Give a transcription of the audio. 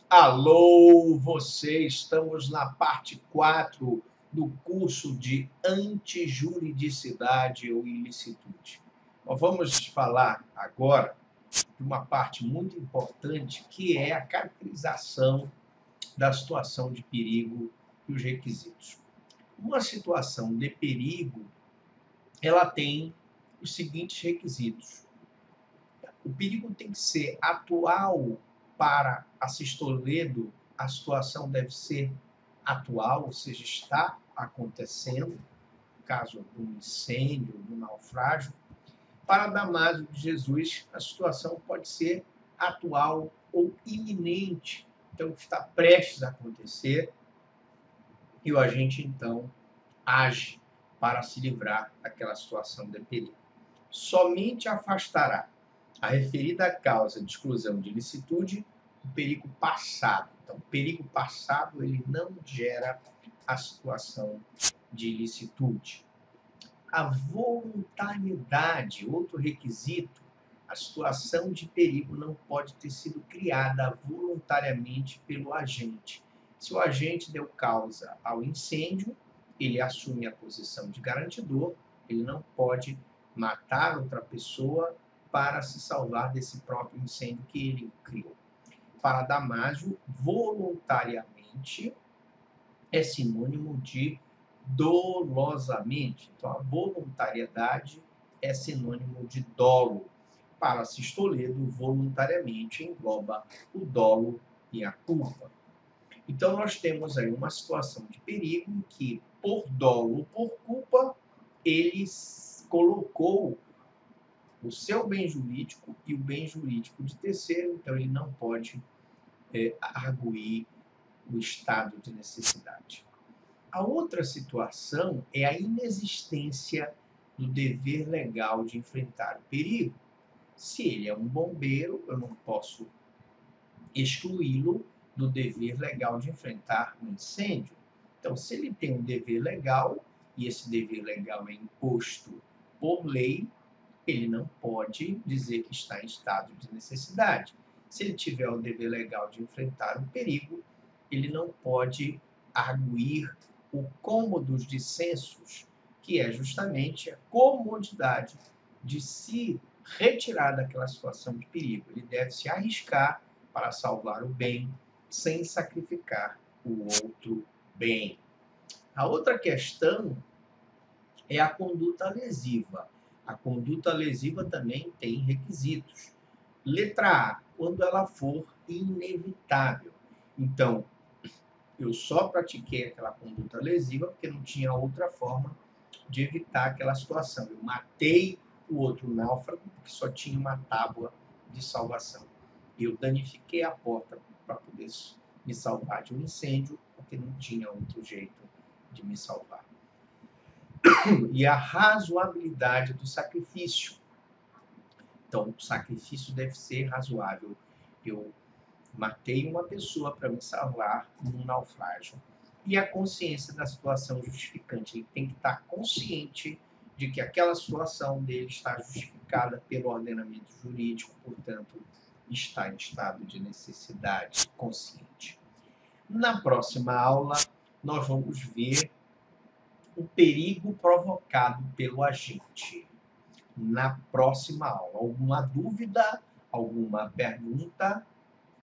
Alô, você! Estamos na parte 4 do curso de antijuridicidade ou ilicitude. Nós vamos falar agora de uma parte muito importante, que é a caracterização da situação de perigo e os requisitos. Uma situação de perigo, ela tem os seguintes requisitos. O perigo tem que ser atual. Para Assis Toledo, a situação deve ser atual, ou seja, está acontecendo, caso de um incêndio, de um naufrágio. Para Damásio de Jesus, a situação pode ser atual ou iminente, então está prestes a acontecer, e o agente, então, age para se livrar daquela situação de perigo. Somente afastará a referida causa de exclusão de ilicitude o perigo passado. Então, o perigo passado ele não gera a situação de ilicitude. A voluntariedade, outro requisito, a situação de perigo não pode ter sido criada voluntariamente pelo agente. Se o agente deu causa ao incêndio, ele assume a posição de garantidor, ele não pode matar outra pessoa para se salvar desse próprio incêndio que ele criou. Para Damásio, voluntariamente é sinônimo de dolosamente. Então, a voluntariedade é sinônimo de dolo. Para Assis Toledo, voluntariamente engloba o dolo e a culpa. Então, nós temos aí uma situação de perigo em que, por dolo ou por culpa, ele colocou o seu bem jurídico e o bem jurídico de terceiro, então ele não pode arguir o estado de necessidade. A outra situação é a inexistência do dever legal de enfrentar o perigo. Se ele é um bombeiro, eu não posso excluí-lo do dever legal de enfrentar um incêndio. Então, se ele tem um dever legal, e esse dever legal é imposto por lei, ele não pode dizer que está em estado de necessidade. Se ele tiver o dever legal de enfrentar um perigo, ele não pode arguir o cômodos dissensus, que é justamente a comodidade de se retirar daquela situação de perigo. Ele deve se arriscar para salvar o bem, sem sacrificar o outro bem. A outra questão é a conduta lesiva. A conduta lesiva também tem requisitos. Letra A, quando ela for inevitável. Então, eu só pratiquei aquela conduta lesiva porque não tinha outra forma de evitar aquela situação. Eu matei o outro náufrago porque só tinha uma tábua de salvação. Eu danifiquei a porta para poder me salvar de um incêndio porque não tinha outro jeito de me salvar. E a razoabilidade do sacrifício. Então, o sacrifício deve ser razoável. Eu matei uma pessoa para me salvar num naufrágio. E a consciência da situação justificante. Ele tem que estar consciente de que aquela situação dele está justificada pelo ordenamento jurídico, portanto, está em estado de necessidade consciente. Na próxima aula, nós vamos ver o perigo provocado pelo agente. Na próxima aula. Alguma dúvida? Alguma pergunta?